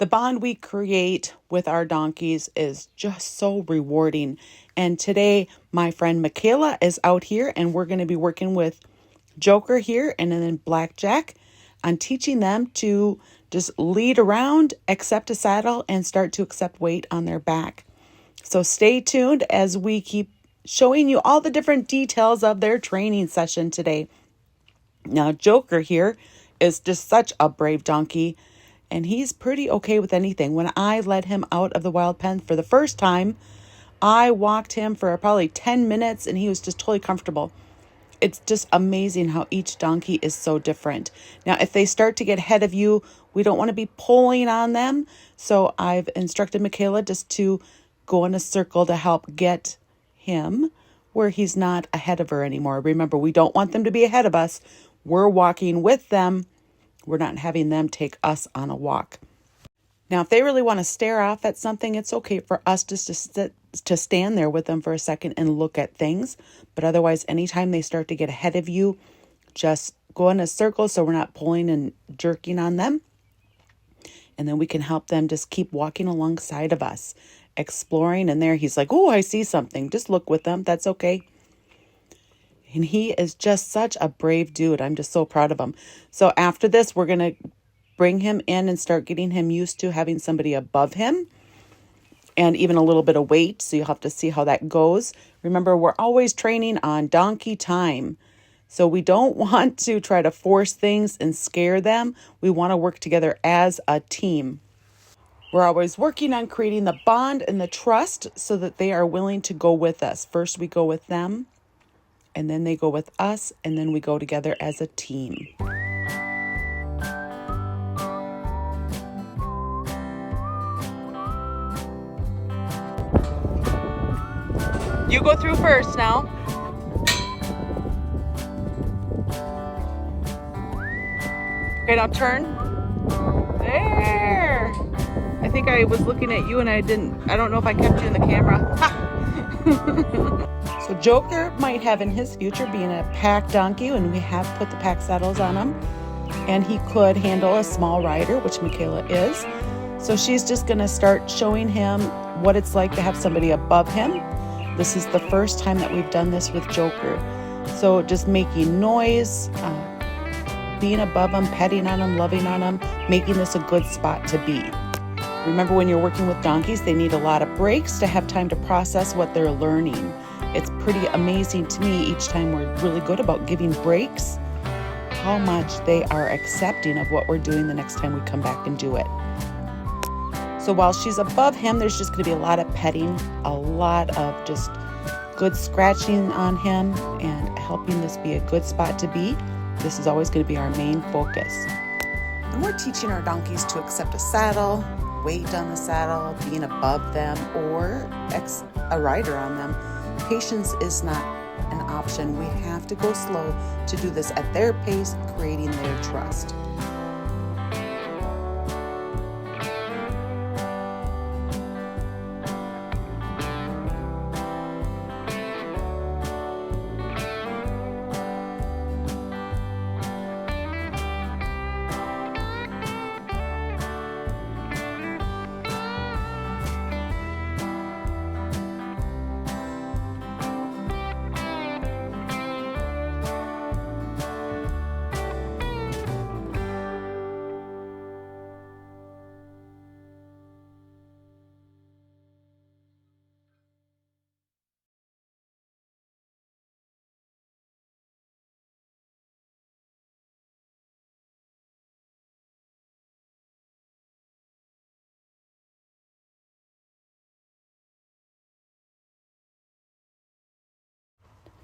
The bond we create with our donkeys is just so rewarding. And today, my friend Michaela is out here, and we're going to be working with Joker here and then Blackjack on teaching them to just lead around, accept a saddle, and start to accept weight on their back. So stay tuned as we keep showing you all the different details of their training session today. Now, Joker here is just such a brave donkey, and he's pretty okay with anything. When I let him out of the wild pen for the first time, I walked him for probably 10 minutes, and he was just totally comfortable. It's just amazing how each donkey is so different. Now, if they start to get ahead of you, we don't want to be pulling on them. So I've instructed Michaela just to go in a circle to help get him where he's not ahead of her anymore. Remember, we don't want them to be ahead of us. We're walking with them. We're not having them take us on a walk. Now, if they really want to stare off at something, it's okay for us just to stand there with them for a second and look at things. But otherwise, anytime they start to get ahead of you, just go in a circle so we're not pulling and jerking on them. And then we can help them just keep walking alongside of us, exploring. And there he's like, oh, I see something. Just look with them. That's okay. And he is just such a brave dude. I'm just so proud of him. So after this, we're going to bring him in and start getting him used to having somebody above him and even a little bit of weight. So you'll have to see how that goes. Remember, we're always training on donkey time. So we don't want to try to force things and scare them. We want to work together as a team. We're always working on creating the bond and the trust so that they are willing to go with us. First, we go with them, and then they go with us, and then we go together as a team. You go through first now. Okay, now turn. There. I think I was looking at you and I don't know if I kept you in the camera. So Joker might have in his future being a pack donkey, and we have put the pack saddles on him. And he could handle a small rider, which Michaela is. So she's just going to start showing him what it's like to have somebody above him. This is the first time that we've done this with Joker. So just making noise, being above him, petting on him, loving on him, making this a good spot to be. Remember, when you're working with donkeys, they need a lot of breaks to have time to process what they're learning. It's pretty amazing to me each time we're really good about giving breaks, how much they are accepting of what we're doing the next time we come back and do it. So while she's above him, there's just going to be a lot of petting, a lot of just good scratching on him and helping this be a good spot to be. This is always going to be our main focus. And we're teaching our donkeys to accept a saddle, weight on the saddle, being above them, or a rider on them. Patience is not an option. We have to go slow to do this at their pace, creating their trust.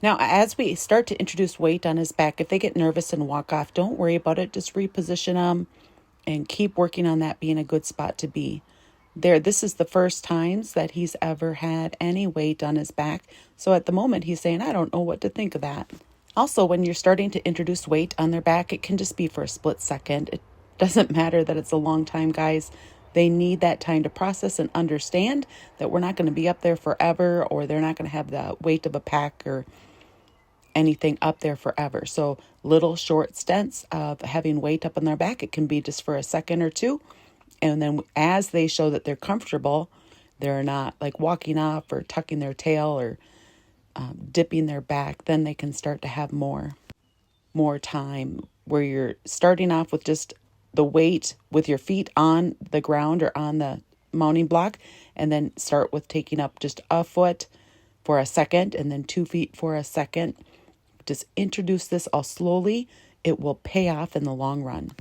Now, as we start to introduce weight on his back, if they get nervous and walk off, don't worry about it. Just reposition them and keep working on that being a good spot to be. This is the first times that he's ever had any weight on his back. So at the moment, he's saying, I don't know what to think of that. Also, when you're starting to introduce weight on their back, it can just be for a split second. It doesn't matter that it's a long time, guys. They need that time to process and understand that we're not going to be up there forever, or they're not going to have the weight of a pack or anything up there forever. So little short stints of having weight up on their back. It can be just for a second or two, And then as they show that they're comfortable, they're not like walking off or tucking their tail or dipping their back, then they can start to have more time where you're starting off with just the weight with your feet on the ground or on the mounting block, and then start with taking up just a foot for a second and then 2 feet for a second. Just introduce this all slowly. It will pay off in the long run.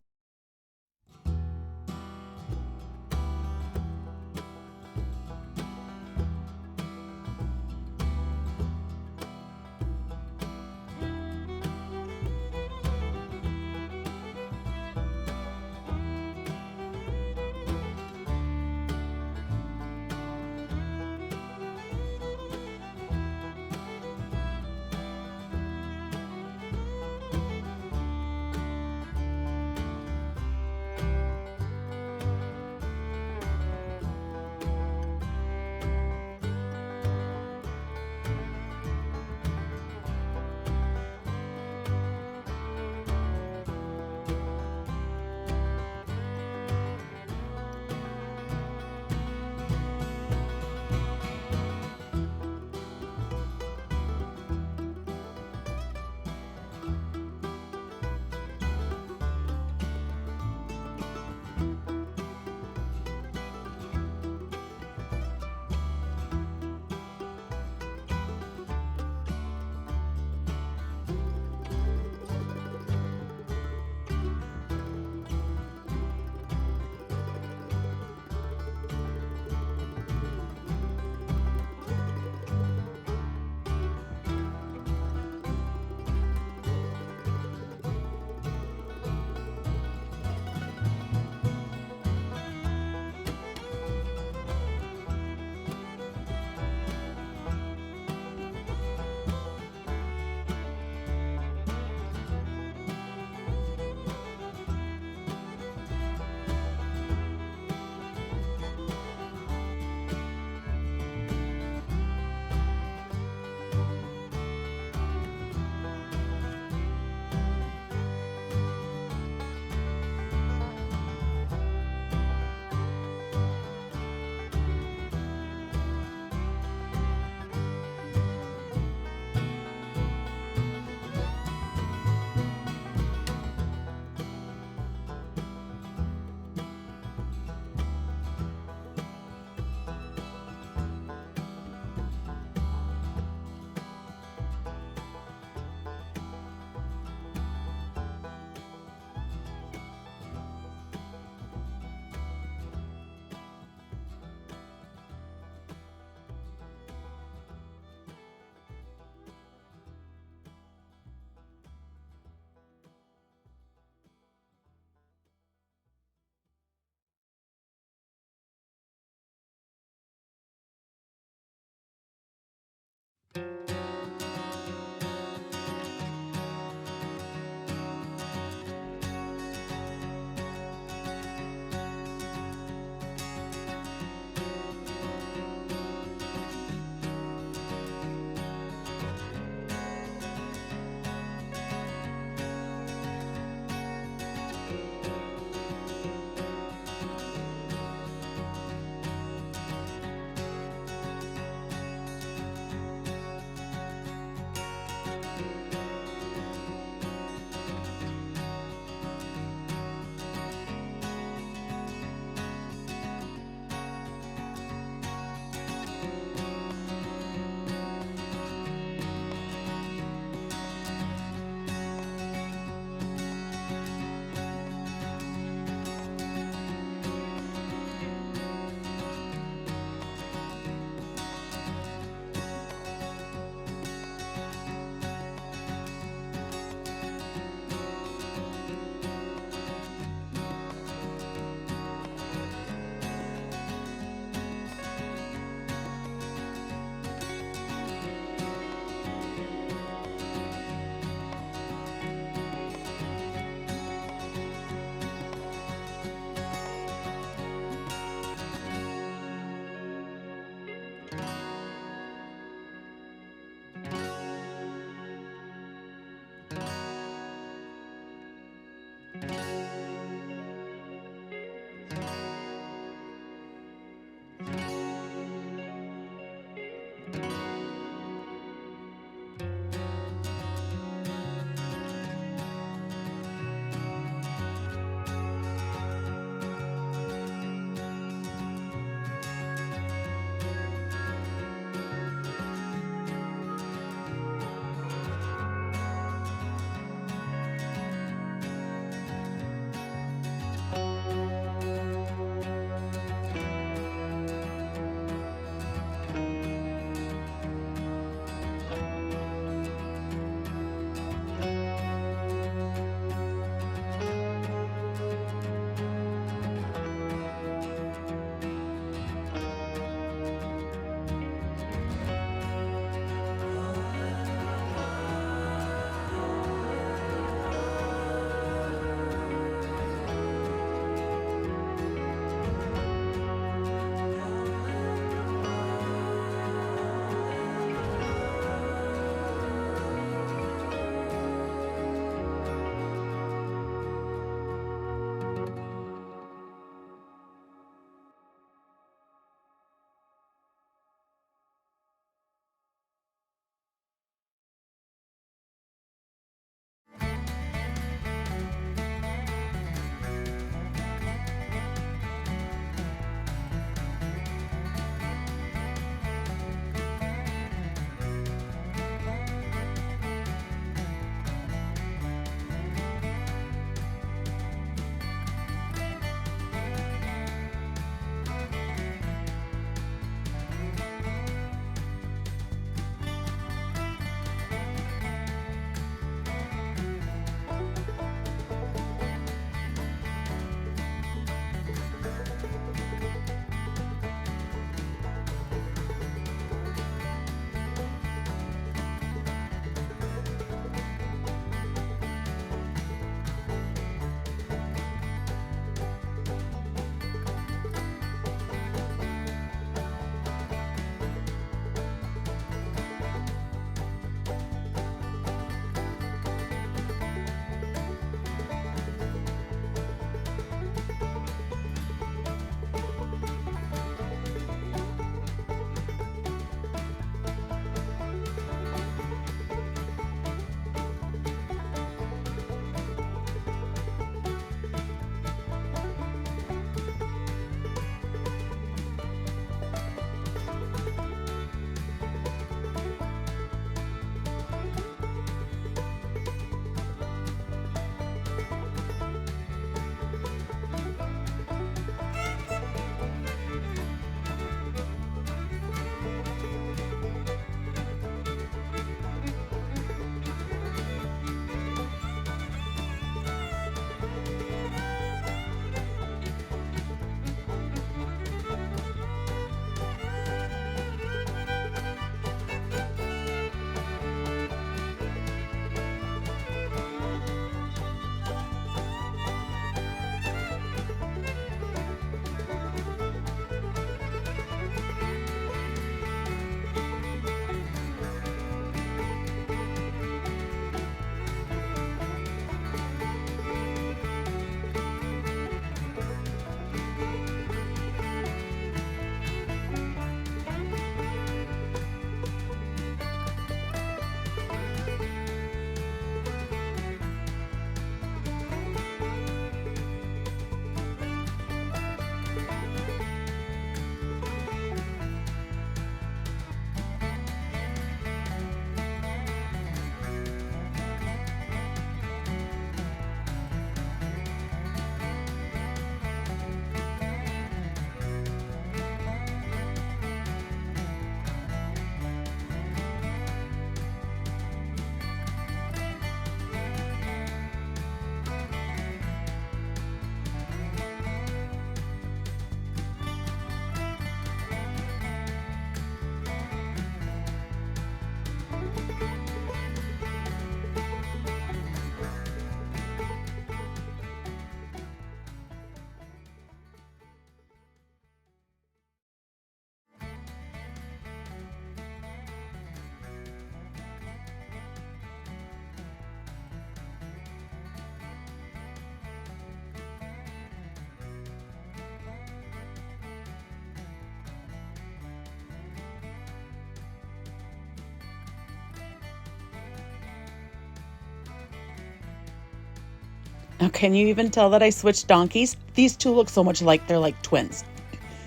Now, can you even tell that I switched donkeys? These two look so much alike, they're like twins.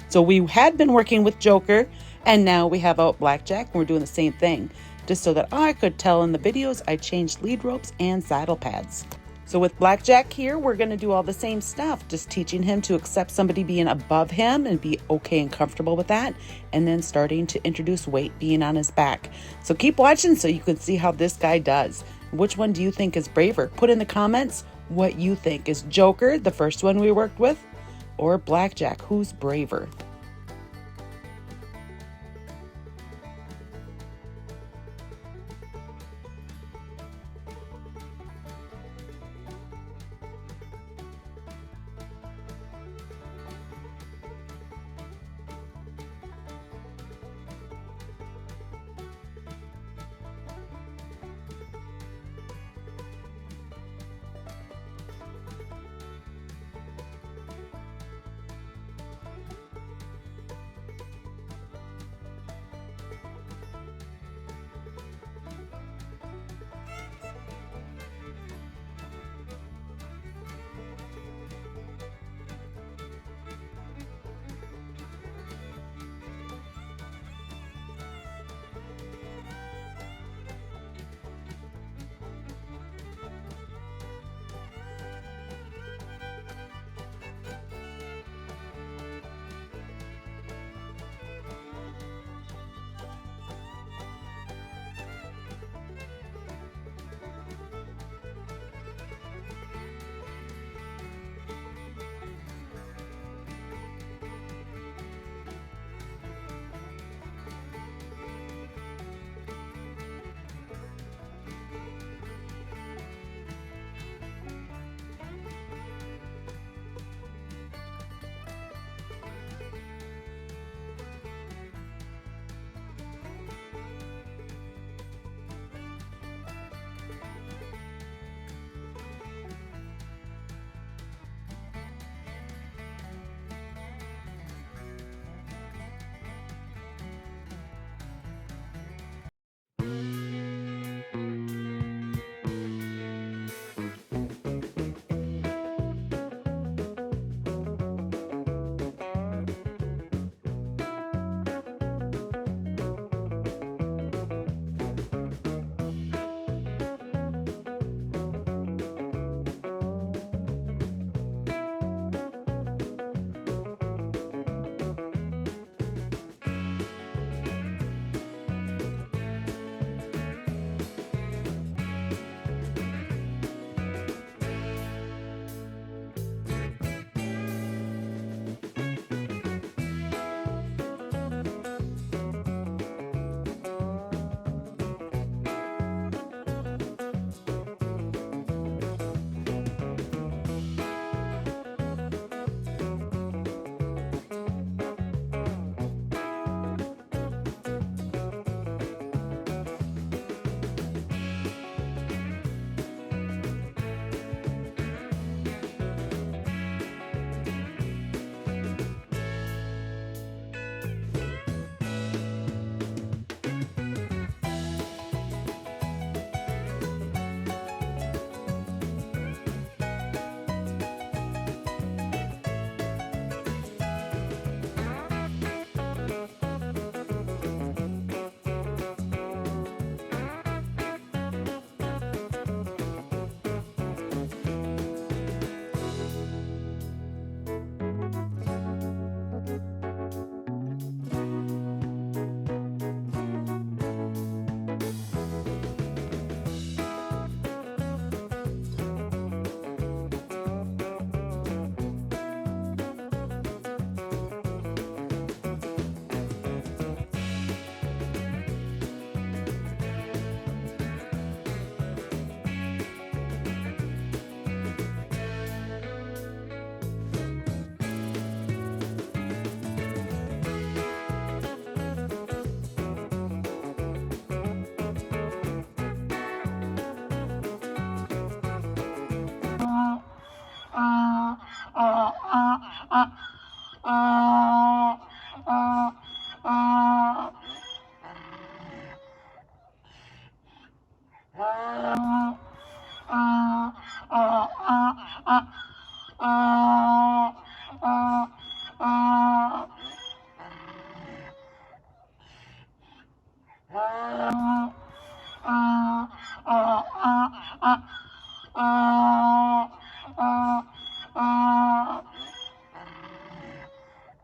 So we had been working with Joker, and now we have out Blackjack, and we're doing the same thing. Just so that I could tell in the videos, I changed lead ropes and saddle pads. So with Blackjack here, we're going to do all the same stuff, just teaching him to accept somebody being above him and be okay and comfortable with that, and then starting to introduce weight being on his back. So keep watching so you can see how this guy does. Which one do you think is braver? Put in the comments what you think. Is Joker, the first one we worked with, or Blackjack? Who's braver?